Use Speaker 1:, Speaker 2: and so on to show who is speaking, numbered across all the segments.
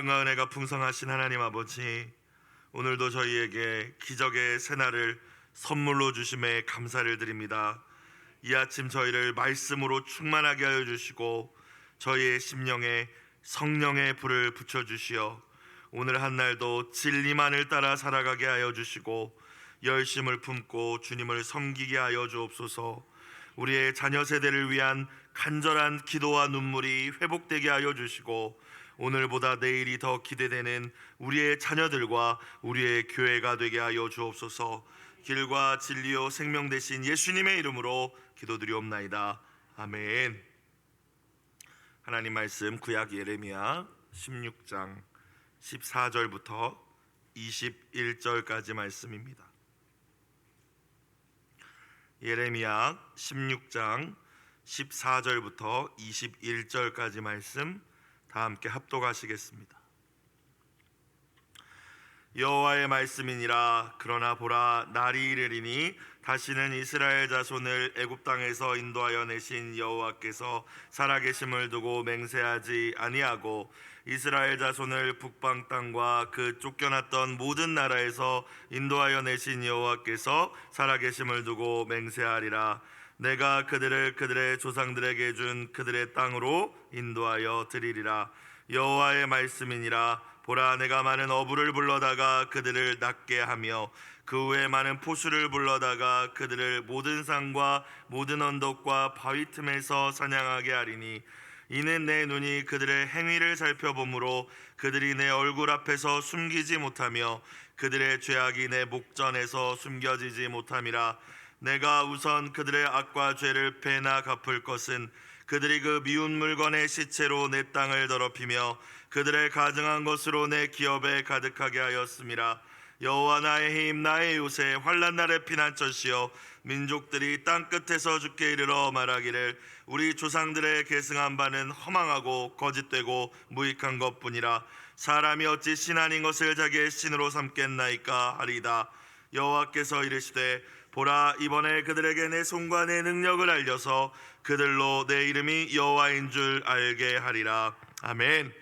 Speaker 1: 사랑과 은혜가 풍성하신 하나님 아버지, 오늘도 저희에게 기적의 새날을 선물로 주심에 감사를 드립니다. 이 아침 저희를 말씀으로 충만하게 하여 주시고 저희의 심령에 성령의 불을 붙여주시어 오늘 한날도 진리만을 따라 살아가게 하여 주시고 열심을 품고 주님을 섬기게 하여 주옵소서. 우리의 자녀 세대를 위한 간절한 기도와 눈물이 회복되게 하여 주시고 오늘보다 내일이 더 기대되는 우리의 자녀들과 우리의 교회가 되게 하여 주옵소서. 길과 진리요 생명 되신 예수님의 이름으로 기도드리옵나이다. 아멘. 하나님 말씀 구약 예레미야 16장 14절부터 21절까지 말씀입니다. 예레미야 16장 14절부터 21절까지 말씀 다 함께 합독하시겠습니다. 여호와의 말씀이니라. 그러나 보라, 날이 이르리니 다시는 이스라엘 자손을 애굽 땅에서 인도하여 내신 여호와께서 살아계심을 두고 맹세하지 아니하고 이스라엘 자손을 북방 땅과 그 쫓겨났던 모든 나라에서 인도하여 내신 여호와께서 살아계심을 두고 맹세하리라. 내가 그들을 그들의 조상들에게 준 그들의 땅으로 인도하여 드리리라. 여호와의 말씀이니라. 보라, 내가 많은 어부를 불러다가 그들을 낫게 하며 그 후에 많은 포수를 불러다가 그들을 모든 산과 모든 언덕과 바위 틈에서 사냥하게 하리니 이는 내 눈이 그들의 행위를 살펴보므로 그들이 내 얼굴 앞에서 숨기지 못하며 그들의 죄악이 내 목전에서 숨겨지지 못함이라. 내가 우선 그들의 악과 죄를 배나 갚을 것은 그들이 그 미운 물건의 시체로 내 땅을 더럽히며 그들의 가증한 것으로 내 기업에 가득하게 하였음이라. 여호와 나의 힘 나의 요새 환난 날의 피난처시여 민족들이 땅 끝에서 주께 이르러 말하기를 우리 조상들의 계승한 바는 허망하고 거짓되고 무익한 것뿐이라. 사람이 어찌 신 아닌 것을 자기의 신으로 삼겠나이까 하리이다. 여호와께서 이르시되 보라, 이번에 그들에게 내 손과 내 능력을 알려서 그들로 내 이름이 여호와인 줄 알게 하리라. 아멘.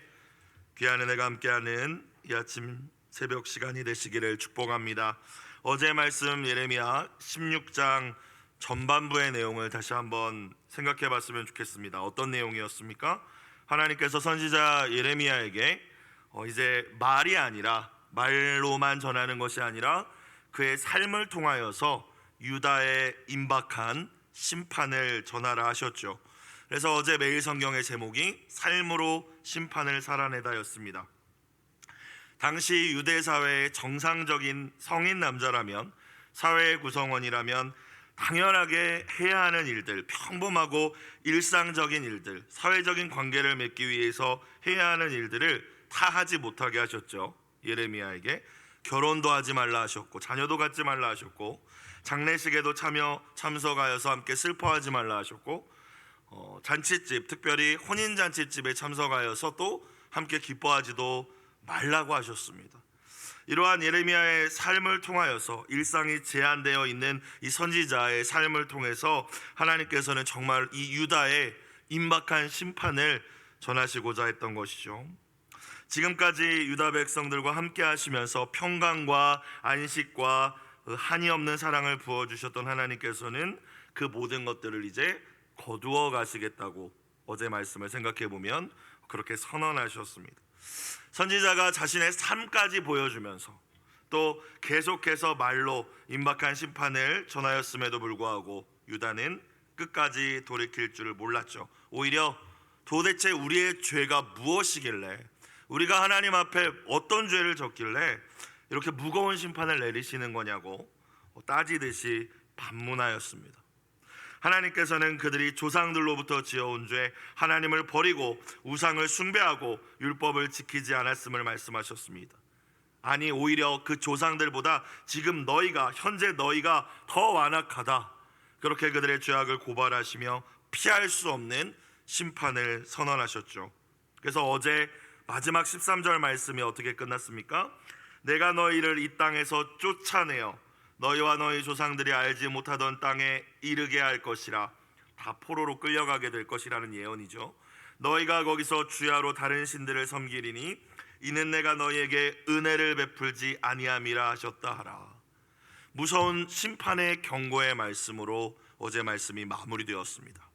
Speaker 1: 귀한 은혜가 함께하는 이 아침 새벽 시간이 되시기를 축복합니다. 어제 말씀 예레미야 16장 전반부의 내용을 다시 한번 생각해 봤으면 좋겠습니다. 어떤 내용이었습니까? 하나님께서 선지자 예레미야에게 이제 말이 아니라, 말로만 전하는 것이 아니라 그의 삶을 통하여서 유다에 임박한 심판을 전하라 하셨죠. 그래서 어제 매일 성경의 제목이 삶으로 심판을 살아내다였습니다. 당시 유대 사회의 정상적인 성인 남자라면, 사회의 구성원이라면 당연하게 해야 하는 일들, 평범하고 일상적인 일들, 사회적인 관계를 맺기 위해서 해야 하는 일들을 다 하지 못하게 하셨죠. 예레미야에게 결혼도 하지 말라 하셨고, 자녀도 갖지 말라 하셨고, 장례식에도 참석하여서 함께 슬퍼하지 말라 하셨고, 잔치집, 특별히 혼인잔치집에 참석하여서 또 함께 기뻐하지도 말라고 하셨습니다. 이러한 예레미야의 삶을 통하여서, 일상이 제한되어 있는 이 선지자의 삶을 통해서 하나님께서는 정말 이 유다에 임박한 심판을 전하시고자 했던 것이죠. 지금까지 유다 백성들과 함께 하시면서 평강과 안식과 한이 없는 사랑을 부어주셨던 하나님께서는 그 모든 것들을 이제 거두어 가시겠다고 어제 말씀을 생각해 보면 그렇게 선언하셨습니다. 선지자가 자신의 삶까지 보여주면서 또 계속해서 말로 임박한 심판을 전하였음에도 불구하고 유다는 끝까지 돌이킬 줄을 몰랐죠. 오히려 도대체 우리의 죄가 무엇이길래, 우리가 하나님 앞에 어떤 죄를 졌길래 이렇게 무거운 심판을 내리시는 거냐고 따지듯이 반문하였습니다. 하나님께서는 그들이 조상들로부터 지어온 죄, 하나님을 버리고 우상을 숭배하고 율법을 지키지 않았음을 말씀하셨습니다. 아니, 오히려 그 조상들보다 지금 현재 너희가 더 완악하다, 그렇게 그들의 죄악을 고발하시며 피할 수 없는 심판을 선언하셨죠. 그래서 어제 마지막 13절 말씀이 어떻게 끝났습니까? 내가 너희를 이 땅에서 쫓아내어 너희와 너희 조상들이 알지 못하던 땅에 이르게 할 것이라. 다 포로로 끌려가게 될 것이라는 예언이죠. 너희가 거기서 주야로 다른 신들을 섬기리니 이는 내가 너희에게 은혜를 베풀지 아니함이라 하셨다 하라. 무서운 심판의 경고의 말씀으로 어제 말씀이 마무리되었습니다.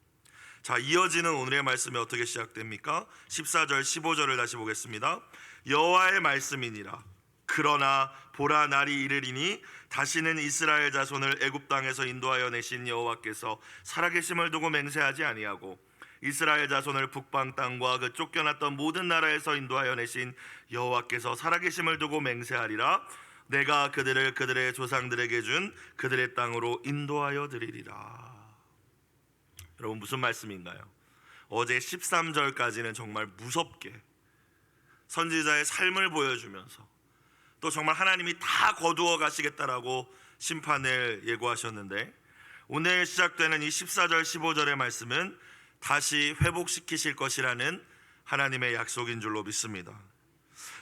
Speaker 1: 자, 이어지는 오늘의 말씀이 어떻게 시작됩니까? 14절 15절을 다시 보겠습니다. 여호와의 말씀이니라. 그러나 보라, 날이 이르리니 다시는 이스라엘 자손을 애굽 땅에서 인도하여 내신 여호와께서 살아계심을 두고 맹세하지 아니하고 이스라엘 자손을 북방 땅과 그 쫓겨났던 모든 나라에서 인도하여 내신 여호와께서 살아계심을 두고 맹세하리라. 내가 그들을 그들의 조상들에게 준 그들의 땅으로 인도하여 드리리라. 여러분, 무슨 말씀인가요? 어제 13절까지는 정말 무섭게 선지자의 삶을 보여주면서 또 정말 하나님이 다 거두어 가시겠다라고 심판을 예고하셨는데, 오늘 시작되는 이 14절 15절의 말씀은 다시 회복시키실 것이라는 하나님의 약속인 줄로 믿습니다.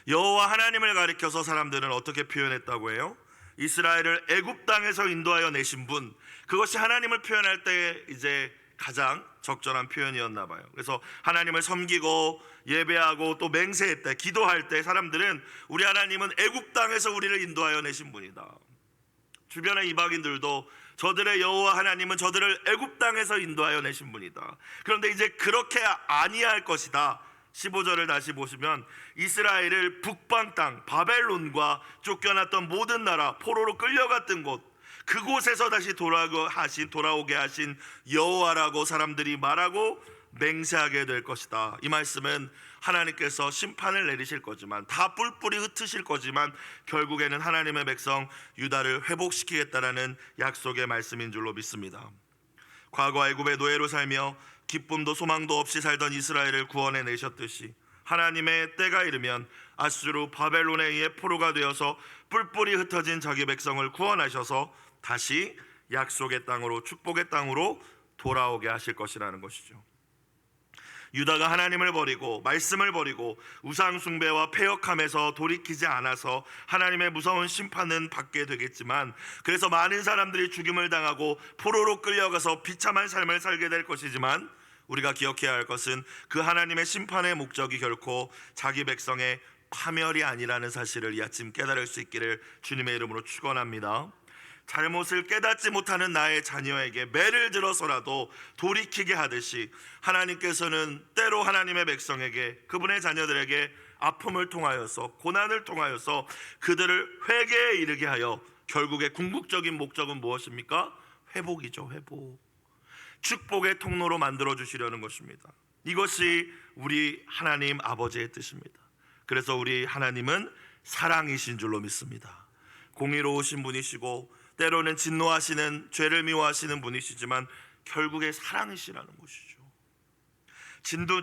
Speaker 1: 여호와 하나님을 가리켜서 사람들은 어떻게 표현했다고 해요? 이스라엘을 애굽 땅에서 인도하여 내신 분, 그것이 하나님을 표현할 때 이제 가장 적절한 표현이었나 봐요. 그래서 하나님을 섬기고 예배하고 또 맹세할 때, 기도할 때 사람들은 우리 하나님은 애굽 땅에서 우리를 인도하여 내신 분이다. 주변의 이방인들도 저들의 여호와 하나님은 저들을 애굽 땅에서 인도하여 내신 분이다. 그런데 이제 그렇게 아니할 것이다. 15절을 다시 보시면 이스라엘을 북방 땅 바벨론과 쫓겨났던 모든 나라, 포로로 끌려갔던 곳, 그곳에서 다시 돌아오게 하신 여호와라고 사람들이 말하고 맹세하게 될 것이다. 이 말씀은 하나님께서 심판을 내리실 거지만, 다 뿔뿔이 흩으실 거지만 결국에는 하나님의 백성 유다를 회복시키겠다라는 약속의 말씀인 줄로 믿습니다. 과거 애굽의 노예로 살며 기쁨도 소망도 없이 살던 이스라엘을 구원해 내셨듯이 하나님의 때가 이르면 아수르 바벨론에 의해 포로가 되어서 뿔뿔이 흩어진 자기 백성을 구원하셔서 다시 약속의 땅으로, 축복의 땅으로 돌아오게 하실 것이라는 것이죠. 유다가 하나님을 버리고 말씀을 버리고 우상 숭배와 패역함에서 돌이키지 않아서 하나님의 무서운 심판은 받게 되겠지만, 그래서 많은 사람들이 죽임을 당하고 포로로 끌려가서 비참한 삶을 살게 될 것이지만, 우리가 기억해야 할 것은 그 하나님의 심판의 목적이 결코 자기 백성의 파멸이 아니라는 사실을 이 아침 깨달을 수 있기를 주님의 이름으로 축원합니다. 잘못을 깨닫지 못하는 나의 자녀에게 매를 들어서라도 돌이키게 하듯이 하나님께서는 때로 하나님의 백성에게, 그분의 자녀들에게 아픔을 통하여서, 고난을 통하여서 그들을 회개에 이르게 하여 결국에 궁극적인 목적은 무엇입니까? 회복이죠. 회복. 축복의 통로로 만들어 주시려는 것입니다. 이것이 우리 하나님 아버지의 뜻입니다. 그래서 우리 하나님은 사랑이신 줄로 믿습니다. 공의로우신 분이시고 때로는 진노하시는, 죄를 미워하시는 분이시지만 결국에 사랑이시라는 것이죠.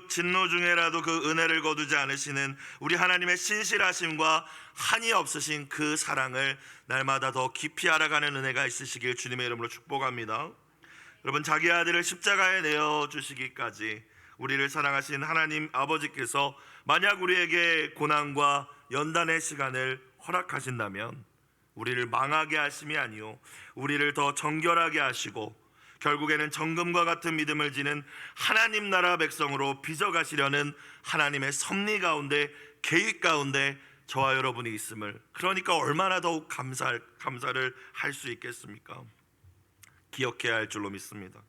Speaker 1: 진노 중에라도 그 은혜를 거두지 않으시는 우리 하나님의 신실하심과 한이 없으신 그 사랑을 날마다 더 깊이 알아가는 은혜가 있으시길 주님의 이름으로 축복합니다. 여러분, 자기 아들을 십자가에 내어주시기까지 우리를 사랑하신 하나님 아버지께서 만약 우리에게 고난과 연단의 시간을 허락하신다면 우리를 망하게 하심이 아니요 우리를 더 정결하게 하시고 결국에는 정금과 같은 믿음을 지닌 하나님 나라 백성으로 빚어가시려는 하나님의 섭리 가운데, 계획 가운데 저와 여러분이 있음을, 그러니까 얼마나 더욱 감사를 할 수 있겠습니까? 기억해야 할 줄로 믿습니다.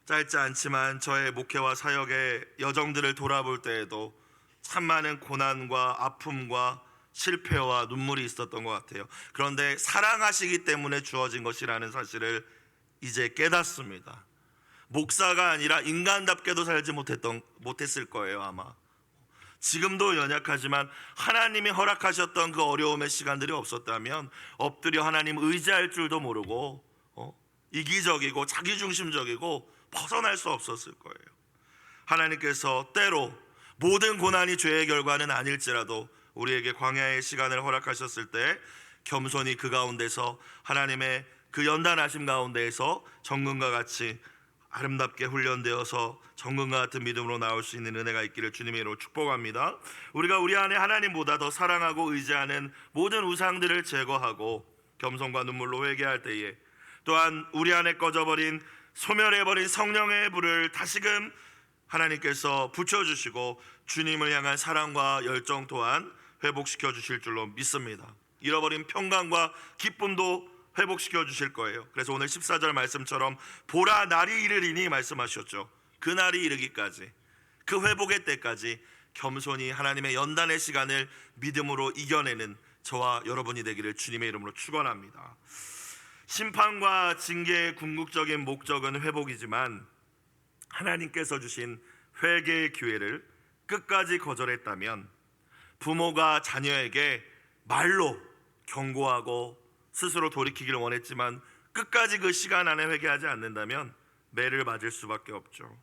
Speaker 1: 짧지 않지만 저의 목회와 사역의 여정들을 돌아볼 때에도 참 많은 고난과 아픔과 실패와 눈물이 있었던 것 같아요. 그런데 사랑하시기 때문에 주어진 것이라는 사실을 이제 깨닫습니다. 목사가 아니라 인간답게도 살지 못했을 거예요. 아마 지금도 연약하지만 하나님이 허락하셨던 그 어려움의 시간들이 없었다면 엎드려 하나님 의지할 줄도 모르고 이기적이고 자기중심적이고 벗어날 수 없었을 거예요. 하나님께서 때로 모든 고난이 죄의 결과는 아닐지라도 우리에게 광야의 시간을 허락하셨을 때 겸손히 그 가운데서 하나님의 그 연단하심 가운데에서 정금과 같이 아름답게 훈련되어서 정금과 같은 믿음으로 나올 수 있는 은혜가 있기를 주님의 이름으로 축복합니다. 우리가 우리 안에 하나님보다 더 사랑하고 의지하는 모든 우상들을 제거하고 겸손과 눈물로 회개할 때에, 또한 우리 안에 꺼져버린, 소멸해버린 성령의 불을 다시금 하나님께서 붙여주시고 주님을 향한 사랑과 열정 또한 회복시켜 주실 줄로 믿습니다. 잃어버린 평강과 기쁨도 회복시켜 주실 거예요. 그래서 오늘 14절 말씀처럼 보라 날이 이르리니 말씀하셨죠. 그 날이 이르기까지, 그 회복의 때까지 겸손히 하나님의 연단의 시간을 믿음으로 이겨내는 저와 여러분이 되기를 주님의 이름으로 축원합니다. 심판과 징계의 궁극적인 목적은 회복이지만 하나님께서 주신 회개의 기회를 끝까지 거절했다면 부모가 자녀에게 말로 경고하고 스스로 돌이키기를 원했지만 끝까지 그 시간 안에 회개하지 않는다면 매를 맞을 수밖에 없죠.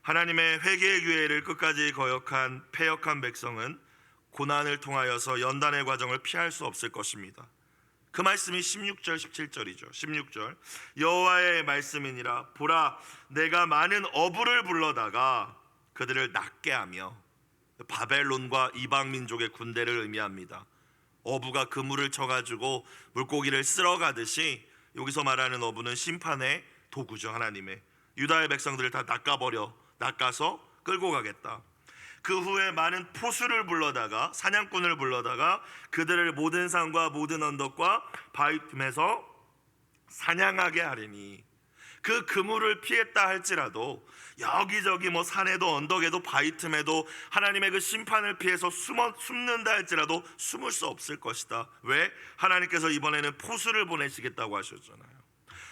Speaker 1: 하나님의 회개의 기회를 끝까지 거역한 패역한 백성은 고난을 통하여서 연단의 과정을 피할 수 없을 것입니다. 그 말씀이 16절 17절이죠. 16절 여호와의 말씀이니라 보라 내가 많은 어부를 불러다가 그들을 낫게 하며, 바벨론과 이방 민족의 군대를 의미합니다. 어부가 그물을 쳐가지고 물고기를 쓸어가듯이 여기서 말하는 어부는 심판의 도구죠. 하나님의 유다의 백성들을 다 낚아서 끌고 가겠다. 그 후에 많은 포수를 불러다가, 사냥꾼을 불러다가 그들을 모든 산과 모든 언덕과 바위 틈에서 사냥하게 하리니, 그 그물을 피했다 할지라도 여기저기 산에도 언덕에도 바위 틈에도 하나님의 그 심판을 피해서 숨는다 할지라도 숨을 수 없을 것이다. 왜? 하나님께서 이번에는 포수를 보내시겠다고 하셨잖아요.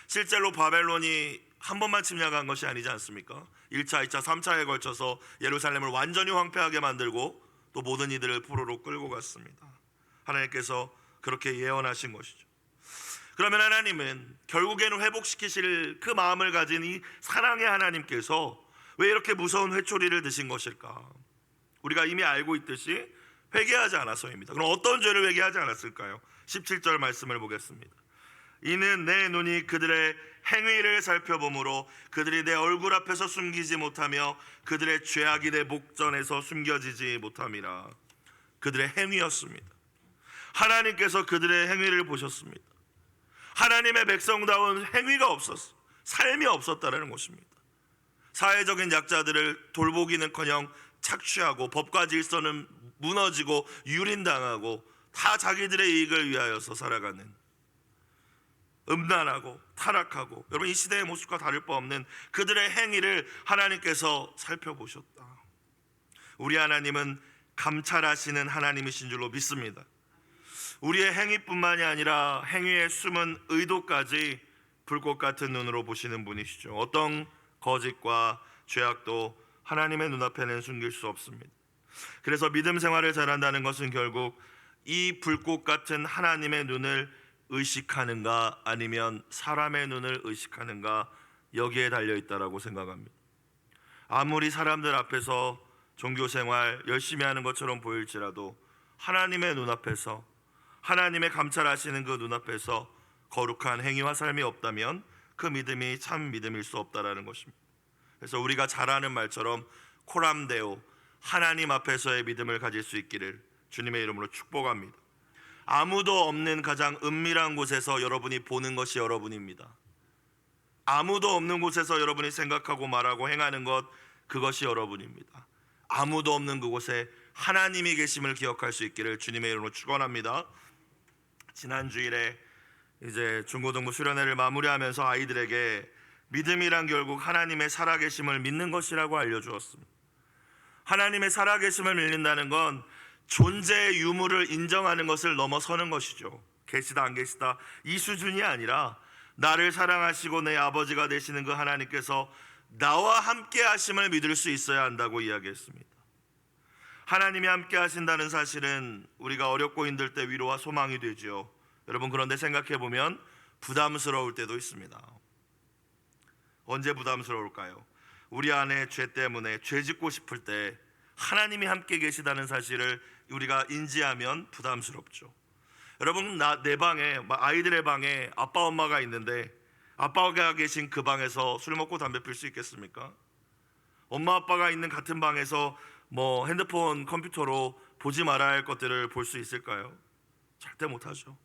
Speaker 1: 실제로 바벨론이 한 번만 침략한 것이 아니지 않습니까? 1차, 2차, 3차에 걸쳐서 예루살렘을 완전히 황폐하게 만들고 또 모든 이들을 포로로 끌고 갔습니다. 하나님께서 그렇게 예언하신 것이죠. 그러면 하나님은 결국에는 회복시키실 그 마음을 가진 이 사랑의 하나님께서 왜 이렇게 무서운 회초리를 드신 것일까? 우리가 이미 알고 있듯이 회개하지 않아서입니다. 그럼 어떤 죄를 회개하지 않았을까요? 17절 말씀을 보겠습니다. 이는 내 눈이 그들의 행위를 살펴보므로 그들이 내 얼굴 앞에서 숨기지 못하며 그들의 죄악이 내 목전에서 숨겨지지 못함이라. 그들의 행위였습니다. 하나님께서 그들의 행위를 보셨습니다. 하나님의 백성다운 행위가 없었어, 삶이 없었다는 것입니다. 사회적인 약자들을 돌보기는커녕 착취하고 법과 질서는 무너지고 유린당하고 다 자기들의 이익을 위하여서 살아가는 음란하고 타락하고, 여러분 이 시대의 모습과 다를 바 없는 그들의 행위를 하나님께서 살펴보셨다. 우리 하나님은 감찰하시는 하나님이신 줄로 믿습니다. 우리의 행위뿐만이 아니라 행위의 숨은 의도까지 불꽃 같은 눈으로 보시는 분이시죠. 어떤 거짓과 죄악도 하나님의 눈앞에는 숨길 수 없습니다. 그래서 믿음 생활을 잘한다는 것은 결국 이 불꽃 같은 하나님의 눈을 의식하는가 아니면 사람의 눈을 의식하는가, 여기에 달려있다라고 생각합니다. 아무리 사람들 앞에서 종교생활 열심히 하는 것처럼 보일지라도 하나님의 눈앞에서, 하나님의 감찰하시는 그 눈앞에서 거룩한 행위와 삶이 없다면 그 믿음이 참 믿음일 수 없다라는 것입니다. 그래서 우리가 잘 아는 말처럼 코람데오, 하나님 앞에서의 믿음을 가질 수 있기를 주님의 이름으로 축복합니다. 아무도 없는 가장 은밀한 곳에서 여러분이 보는 것이 여러분입니다. 아무도 없는 곳에서 여러분이 생각하고 말하고 행하는 것, 그것이 여러분입니다. 아무도 없는 그곳에 하나님이 계심을 기억할 수 있기를 주님의 이름으로 축원합니다. 지난 주일에 이제 중고등부 수련회를 마무리하면서 아이들에게 믿음이란 결국 하나님의 살아계심을 믿는 것이라고 알려주었습니다. 하나님의 살아계심을 믿는다는 건 존재의 유무를 인정하는 것을 넘어서는 것이죠. 계시다 안 계시다 이 수준이 아니라 나를 사랑하시고 내 아버지가 되시는 그 하나님께서 나와 함께 하심을 믿을 수 있어야 한다고 이야기했습니다. 하나님이 함께 하신다는 사실은 우리가 어렵고 힘들 때 위로와 소망이 되죠. 여러분, 그런데 생각해 보면 부담스러울 때도 있습니다. 언제 부담스러울까요? 우리 안에 죄 때문에 죄 짓고 싶을 때 하나님이 함께 계시다는 사실을 우리가 인지하면 부담스럽죠. 여러분, 내 방에, 아이들의 방에 아빠 엄마가 있는데 아빠가 계신 그 방에서 술 먹고 담배 필 수 있겠습니까? 엄마 아빠가 있는 같은 방에서 핸드폰 컴퓨터로 보지 말아야 할 것들을 볼 수 있을까요? 절대 못하죠.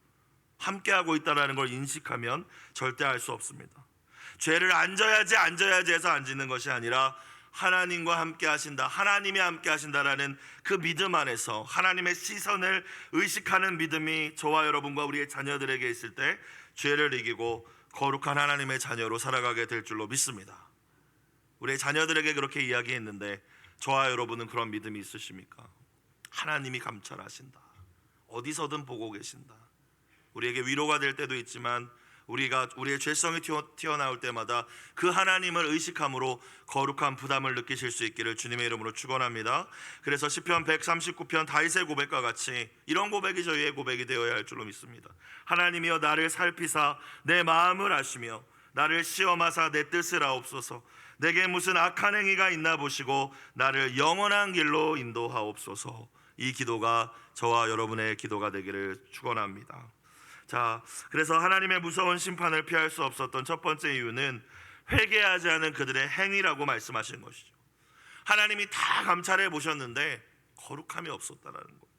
Speaker 1: 함께하고 있다는 걸 인식하면 절대 할 수 없습니다. 죄를 안 져야지 해서 안 짓는 것이 아니라 하나님과 함께 하신다, 하나님이 함께 하신다라는 그 믿음 안에서 하나님의 시선을 의식하는 믿음이 저와 여러분과 우리의 자녀들에게 있을 때 죄를 이기고 거룩한 하나님의 자녀로 살아가게 될 줄로 믿습니다. 우리의 자녀들에게 그렇게 이야기했는데 저와 여러분은 그런 믿음이 있으십니까? 하나님이 감찰하신다, 어디서든 보고 계신다. 우리에게 위로가 될 때도 있지만 우리의 죄성이 튀어나올 때마다 그 하나님을 의식함으로 거룩한 부담을 느끼실 수 있기를 주님의 이름으로 축원합니다. 그래서 시편 139편 다윗의 고백과 같이 이런 고백이 저희의 고백이 되어야 할 줄로 믿습니다. 하나님이여 나를 살피사 내 마음을 아시며 나를 시험하사 내 뜻을 아옵소서. 내게 무슨 악한 행위가 있나 보시고 나를 영원한 길로 인도하옵소서. 이 기도가 저와 여러분의 기도가 되기를 축원합니다. 자, 그래서 하나님의 무서운 심판을 피할 수 없었던 첫 번째 이유는 회개하지 않은 그들의 행위라고 말씀하시는 것이죠. 하나님이 다 감찰해 보셨는데 거룩함이 없었다라는 거예요.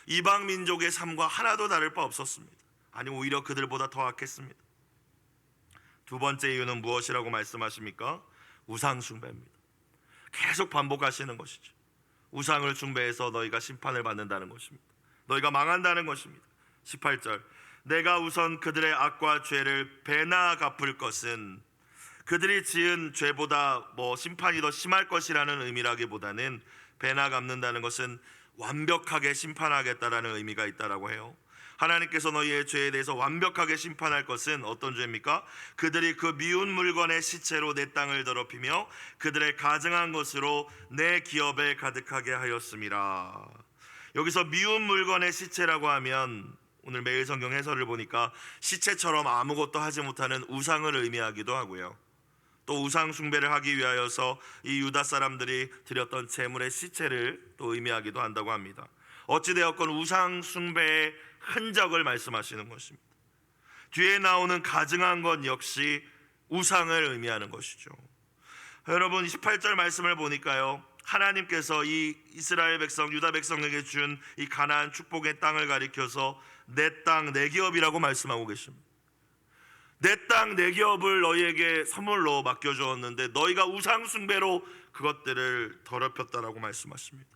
Speaker 1: 이방 민족의 삶과 하나도 다를 바 없었습니다. 아니 오히려 그들보다 더 악했습니다. 두 번째 이유는 무엇이라고 말씀하십니까? 우상 숭배입니다. 계속 반복하시는 것이죠. 우상을 숭배해서 너희가 심판을 받는다는 것입니다. 너희가 망한다는 것입니다. 18절 내가 우선 그들의 악과 죄를 배나 갚을 것은, 그들이 지은 죄보다 심판이 더 심할 것이라는 의미라기보다는 배나 갚는다는 것은 완벽하게 심판하겠다라는 의미가 있다라고 해요. 하나님께서 너희의 죄에 대해서 완벽하게 심판할 것은 어떤 죄입니까? 그들이 그 미운 물건의 시체로 내 땅을 더럽히며 그들의 가증한 것으로 내 기업에 가득하게 하였음이라. 여기서 미운 물건의 시체라고 하면 오늘 매일 성경 해설을 보니까 시체처럼 아무것도 하지 못하는 우상을 의미하기도 하고요, 또 우상 숭배를 하기 위하여서 이 유다 사람들이 드렸던 제물의 시체를 또 의미하기도 한다고 합니다. 어찌되었건 우상 숭배의 흔적을 말씀하시는 것입니다. 뒤에 나오는 가증한 것 역시 우상을 의미하는 것이죠. 여러분 28절 말씀을 보니까요, 하나님께서 이 이스라엘 백성 유다 백성에게 준 이 가나안 축복의 땅을 가리켜서 내 땅 내 기업이라고 말씀하고 계십니다. 내 땅 내 기업을 너희에게 선물로 맡겨주었는데 너희가 우상 숭배로 그것들을 더럽혔다라고 말씀하십니다.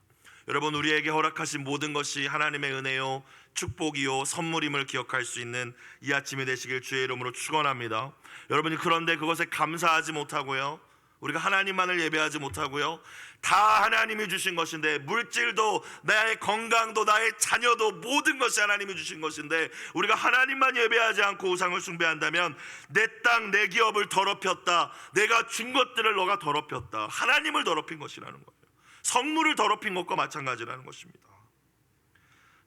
Speaker 1: 여러분 우리에게 허락하신 모든 것이 하나님의 은혜요 축복이요 선물임을 기억할 수 있는 이 아침이 되시길 주의 이름으로 축원합니다. 여러분이 그런데 그것에 감사하지 못하고요, 우리가 하나님만을 예배하지 못하고요, 다 하나님이 주신 것인데, 물질도 나의 건강도 나의 자녀도 모든 것이 하나님이 주신 것인데 우리가 하나님만 예배하지 않고 우상을 숭배한다면 내 땅 내 기업을 더럽혔다, 내가 준 것들을 너가 더럽혔다, 하나님을 더럽힌 것이라는 거예요. 성물을 더럽힌 것과 마찬가지라는 것입니다.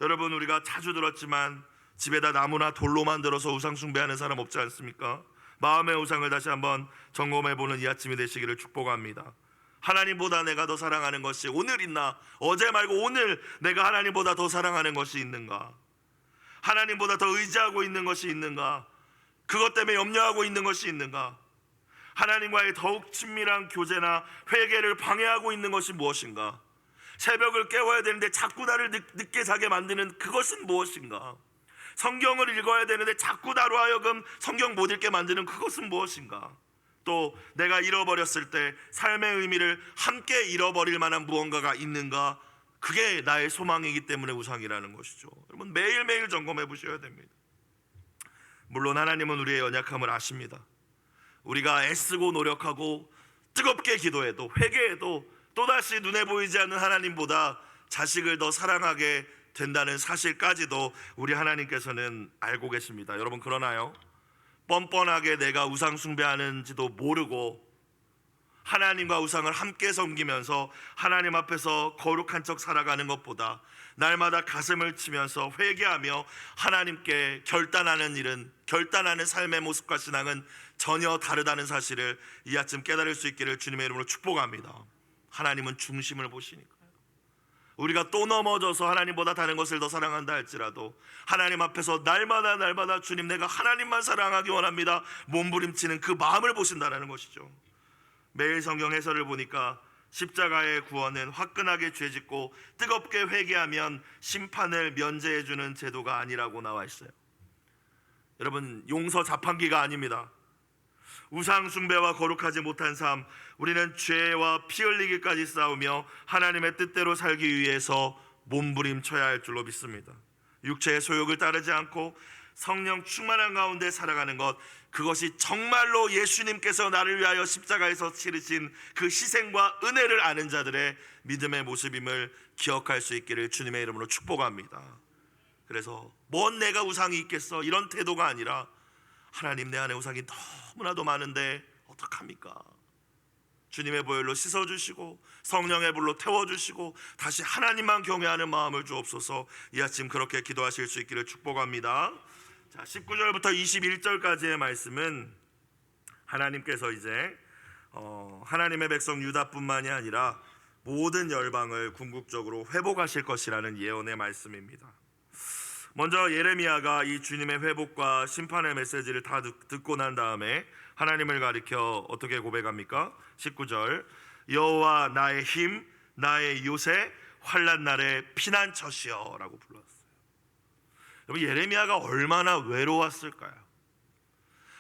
Speaker 1: 여러분 우리가 자주 들었지만 집에다 나무나 돌로 만들어서 우상 숭배하는 사람 없지 않습니까? 마음의 우상을 다시 한번 점검해보는 이 아침이 되시기를 축복합니다. 하나님보다 내가 더 사랑하는 것이 오늘 있나? 어제 말고 오늘 내가 하나님보다 더 사랑하는 것이 있는가? 하나님보다 더 의지하고 있는 것이 있는가? 그것 때문에 염려하고 있는 것이 있는가? 하나님과의 더욱 친밀한 교제나 회개를 방해하고 있는 것이 무엇인가? 새벽을 깨워야 되는데 자꾸 나를 늦게 자게 만드는 그것은 무엇인가? 성경을 읽어야 되는데 자꾸 나로 하여금 성경 못 읽게 만드는 그것은 무엇인가? 또 내가 잃어버렸을 때 삶의 의미를 함께 잃어버릴 만한 무언가가 있는가? 그게 나의 소망이기 때문에 우상이라는 것이죠. 여러분 매일매일 점검해 보셔야 됩니다. 물론 하나님은 우리의 연약함을 아십니다. 우리가 애쓰고 노력하고 뜨겁게 기도해도 회개해도 또다시 눈에 보이지 않는 하나님보다 자식을 더 사랑하게 된다는 사실까지도 우리 하나님께서는 알고 계십니다. 여러분 그러나요? 뻔뻔하게 내가 우상 숭배하는지도 모르고 하나님과 우상을 함께 섬기면서 하나님 앞에서 거룩한 척 살아가는 것보다 날마다 가슴을 치면서 회개하며 하나님께 결단하는 삶의 모습과 신앙은 전혀 다르다는 사실을 이 아침 깨달을 수 있기를 주님의 이름으로 축복합니다. 하나님은 중심을 보시니까요. 우리가 또 넘어져서 하나님보다 다른 것을 더 사랑한다 할지라도 하나님 앞에서 날마다 주님 내가 하나님만 사랑하기 원합니다 몸부림치는 그 마음을 보신다는 것이죠. 매일 성경 해설을 보니까 십자가의 구원은 화끈하게 죄짓고 뜨겁게 회개하면 심판을 면제해주는 제도가 아니라고 나와 있어요. 여러분 용서 자판기가 아닙니다. 우상 숭배와 거룩하지 못한 삶, 우리는 죄와 피 흘리기까지 싸우며 하나님의 뜻대로 살기 위해서 몸부림쳐야 할 줄로 믿습니다. 육체의 소욕을 따르지 않고 성령 충만한 가운데 살아가는 것, 그것이 정말로 예수님께서 나를 위하여 십자가에서 치르신 그 희생과 은혜를 아는 자들의 믿음의 모습임을 기억할 수 있기를 주님의 이름으로 축복합니다. 그래서 뭔 내가 우상이 있겠어, 이런 태도가 아니라 하나님, 내 안에 우상이 너무나도 많은데 어떡합니까? 주님의 보혈로 씻어주시고 성령의 불로 태워주시고 다시 하나님만 경외하는 마음을 주옵소서. 이 아침 그렇게 기도하실 수 있기를 축복합니다. 자, 19절부터 21절까지의 말씀은 하나님께서 이제 하나님의 백성 유다뿐만이 아니라 모든 열방을 궁극적으로 회복하실 것이라는 예언의 말씀입니다. 먼저 예레미야가 이 주님의 회복과 심판의 메시지를 다 듣고 난 다음에 하나님을 가리켜 어떻게 고백합니까? 19절, 여호와 나의 힘, 나의 요새, 환난 날의 피난처시여 라고 불렀어요. 여러분, 예레미야가 얼마나 외로웠을까요?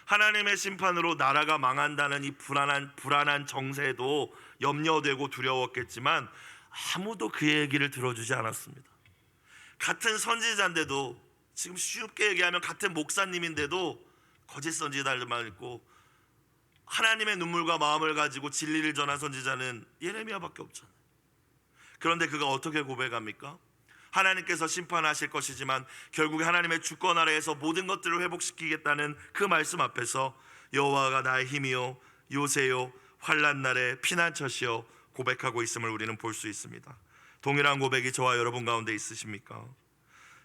Speaker 1: 하나님의 심판으로 나라가 망한다는 이 불안한 정세도 염려되고 두려웠겠지만 아무도 그의 얘기를 들어주지 않았습니다. 같은 선지자인데도, 지금 쉽게 얘기하면 같은 목사님인데도 거짓 선지자들만 있고 하나님의 눈물과 마음을 가지고 진리를 전한 선지자는 예레미야밖에 없잖아요. 그런데 그가 어떻게 고백합니까? 하나님께서 심판하실 것이지만 결국에 하나님의 주권 아래에서 모든 것들을 회복시키겠다는 그 말씀 앞에서 여호와가 나의 힘이요 요새요 환난 날의 피난처시여 고백하고 있음을 우리는 볼 수 있습니다. 동일한 고백이 저와 여러분 가운데 있으십니까?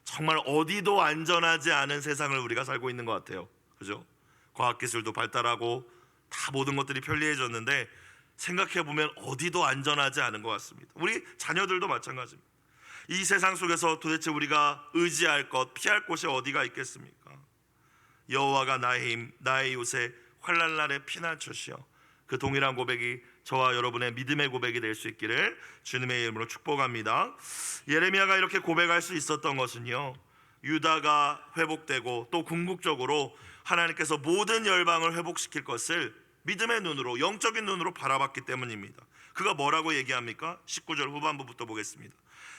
Speaker 1: 정말 어디도 안전하지 않은 세상을 우리가 살고 있는 것 같아요. 그죠? 과학기술도 발달하고 다 모든 것들이 편리해졌는데 생각해보면 어디도 안전하지 않은 것 같습니다. 우리 자녀들도 마찬가지입니다. 이 세상 속에서 도대체 우리가 의지할 것, 피할 곳이 어디가 있겠습니까? 여호와가 나의 힘, 나의 요새, 환난 날의 피난처시여. 그 동일한 고백이 저와 여러분의 믿음의 고백이 될 수 있기를 주님의 이름으로 축복합니다. 예레미야가 이렇게 고백할 수 있었던 것은요, 유다가 회복되고 또 궁극적으로 하나님께서 모든 열방을 회복시킬 것을 믿음의 눈으로, 영적인 눈으로 바라봤기 때문입니다. 그가 뭐라고 얘기합니까? 19절 후반부부터 보겠습니다.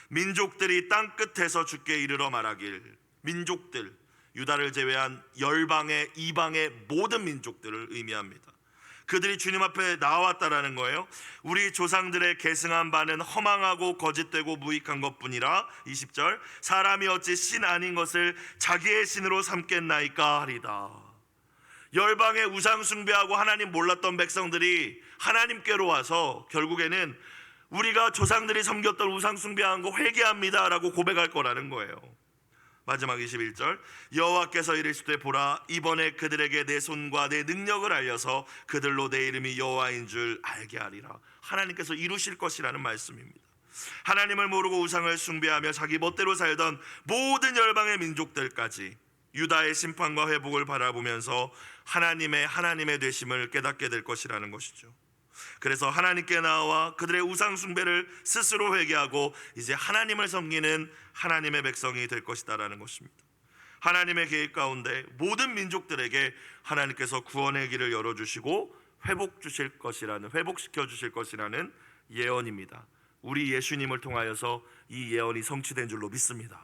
Speaker 1: 민족들이 땅 끝에서 주께 이르러 말하길. 민족들, 유다를 제외한 열방의 이방의 모든 민족들을 의미합니다. 그들이 주님 앞에 나왔다라는 거예요. 우리 조상들의 계승한 바는 허망하고 거짓되고 무익한 것뿐이라. 20절, 사람이 어찌 신 아닌 것을 자기의 신으로 삼겠나이까 하리다. 열방의 우상 숭배하고 하나님 몰랐던 백성들이 하나님께로 와서 결국에는 우리가 조상들이 섬겼던 우상 숭배한 거 회개합니다 라고 고백할 거라는 거예요. 마지막 21절, 여호와께서 이르시되 보라, 이번에 그들에게 내 손과 내 능력을 알려서 그들로 내 이름이 여호와인 줄 알게 하리라. 하나님께서 이루실 것이라는 말씀입니다. 하나님을 모르고 우상을 숭배하며 자기 멋대로 살던 모든 열방의 민족들까지 유다의 심판과 회복을 바라보면서 하나님의 되심을 깨닫게 될 것이라는 것이죠. 그래서 하나님께 나와 그들의 우상 숭배를 스스로 회개하고 이제 하나님을 섬기는 하나님의 백성이 될 것이다라는 것입니다. 하나님의 계획 가운데 모든 민족들에게 하나님께서 구원의 길을 열어주시고 회복시켜 주실 것이라는 예언입니다. 우리 예수님을 통하여서 이 예언이 성취된 줄로 믿습니다.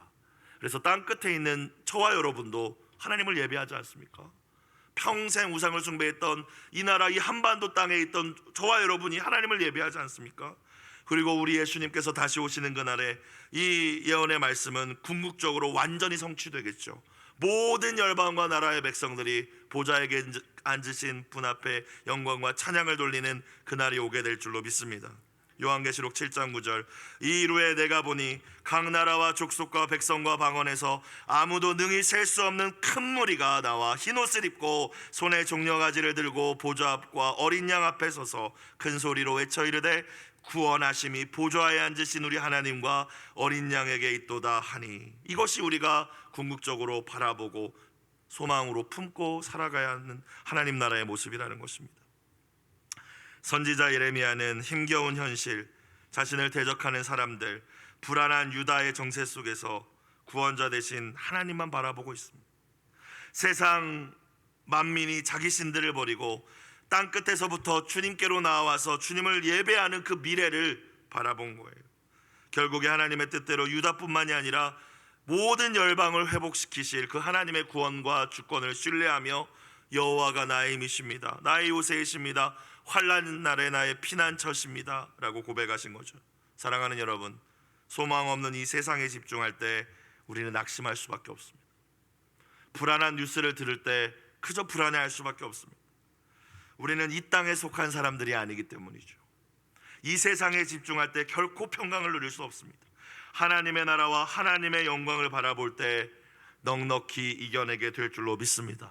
Speaker 1: 그래서 땅 끝에 있는 저와 여러분도 하나님을 예배하지 않습니까? 평생 우상을 숭배했던 이 나라, 이 한반도 땅에 있던 저와 여러분이 하나님을 예배하지 않습니까? 그리고 우리 예수님께서 다시 오시는 그날에 이 예언의 말씀은 궁극적으로 완전히 성취되겠죠. 모든 열방과 나라의 백성들이 보좌에 앉으신 분 앞에 영광과 찬양을 돌리는 그날이 오게 될 줄로 믿습니다. 요한계시록 7장 9절, 이후에 내가 보니 각 나라와 족속과 백성과 방언에서 아무도 능히 셀 수 없는 큰 무리가 나와 흰옷을 입고 손에 종려가지를 들고 보좌 앞과 어린 양 앞에 서서 큰 소리로 외쳐 이르되 구원하심이 보좌에 앉으신 우리 하나님과 어린 양에게 있도다 하니. 이것이 우리가 궁극적으로 바라보고 소망으로 품고 살아가야 하는 하나님 나라의 모습이라는 것입니다. 선지자 예레미야는 힘겨운 현실, 자신을 대적하는 사람들, 불안한 유다의 정세 속에서 구원자 대신 하나님만 바라보고 있습니다. 세상 만민이 자기 신들을 버리고 땅 끝에서부터 주님께로 나와서 주님을 예배하는 그 미래를 바라본 거예요. 결국에 하나님의 뜻대로 유다뿐만이 아니라 모든 열방을 회복시키실 그 하나님의 구원과 주권을 신뢰하며 여호와가 나의 힘이십니다, 나의 요새이십니다, 환난 날에 나의 피난처십니다 라고 고백하신 거죠. 사랑하는 여러분, 소망 없는 이 세상에 집중할 때 우리는 낙심할 수밖에 없습니다. 불안한 뉴스를 들을 때 그저 불안해할 수밖에 없습니다. 우리는 이 땅에 속한 사람들이 아니기 때문이죠. 이 세상에 집중할 때 결코 평강을 누릴 수 없습니다. 하나님의 나라와 하나님의 영광을 바라볼 때 넉넉히 이겨내게 될 줄로 믿습니다.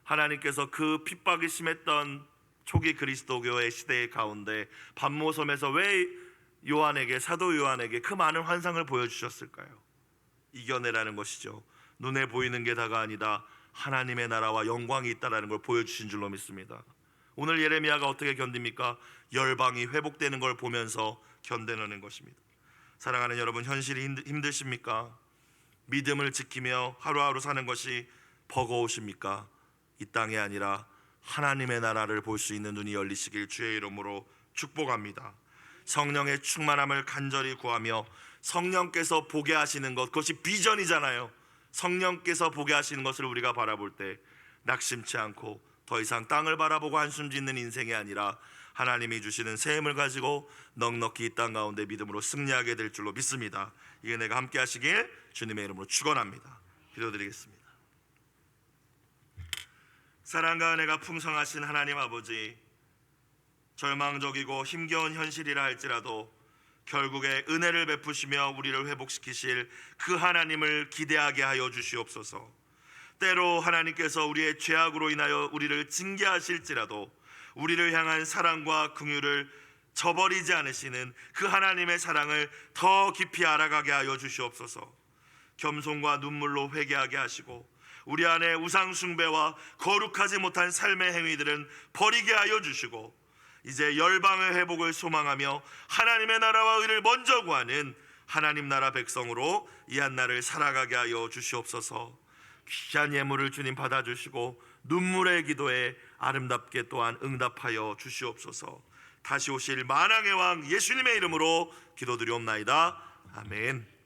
Speaker 1: 하나님께서 그 핍박이 심했던 초기 그리스도교의 시대의 가운데 반모섬에서 왜 사도 요한에게 그 많은 환상을 보여주셨을까요? 이겨내라는 것이죠. 눈에 보이는 게 다가 아니다, 하나님의 나라와 영광이 있다는 걸 보여주신 줄로 믿습니다. 오늘 예레미야가 어떻게 견딥니까? 열방이 회복되는 걸 보면서 견뎌내는 것입니다. 사랑하는 여러분, 현실이 힘드십니까? 믿음을 지키며 하루하루 사는 것이 버거우십니까? 이 땅이 아니라 하나님의 나라를 볼 수 있는 눈이 열리시길 주의 이름으로 축복합니다. 성령의 충만함을 간절히 구하며 성령께서 보게 하시는 것, 그것이 비전이잖아요. 성령께서 보게 하시는 것을 우리가 바라볼 때 낙심치 않고 더 이상 땅을 바라보고 한숨 짓는 인생이 아니라 하나님이 주시는 새 힘을 가지고 넉넉히 이 땅 가운데 믿음으로 승리하게 될 줄로 믿습니다. 이 은혜가 함께 하시길 주님의 이름으로 축원합니다. 기도드리겠습니다. 사랑과 은혜가 풍성하신 하나님 아버지, 절망적이고 힘겨운 현실이라 할지라도 결국에 은혜를 베푸시며 우리를 회복시키실 그 하나님을 기대하게 하여 주시옵소서. 때로 하나님께서 우리의 죄악으로 인하여 우리를 징계하실지라도 우리를 향한 사랑과 긍휼을 저버리지 않으시는 그 하나님의 사랑을 더 깊이 알아가게 하여 주시옵소서. 겸손과 눈물로 회개하게 하시고 우리 안에 우상 숭배와 거룩하지 못한 삶의 행위들은 버리게 하여 주시고 이제 열방의 회복을 소망하며 하나님의 나라와 의를 먼저 구하는 하나님 나라 백성으로 이 한날을 살아가게 하여 주시옵소서. 귀한 예물을 주님 받아주시고 눈물의 기도에 아름답게 또한 응답하여 주시옵소서. 다시 오실 만왕의 왕 예수님의 이름으로 기도드리옵나이다. 아멘.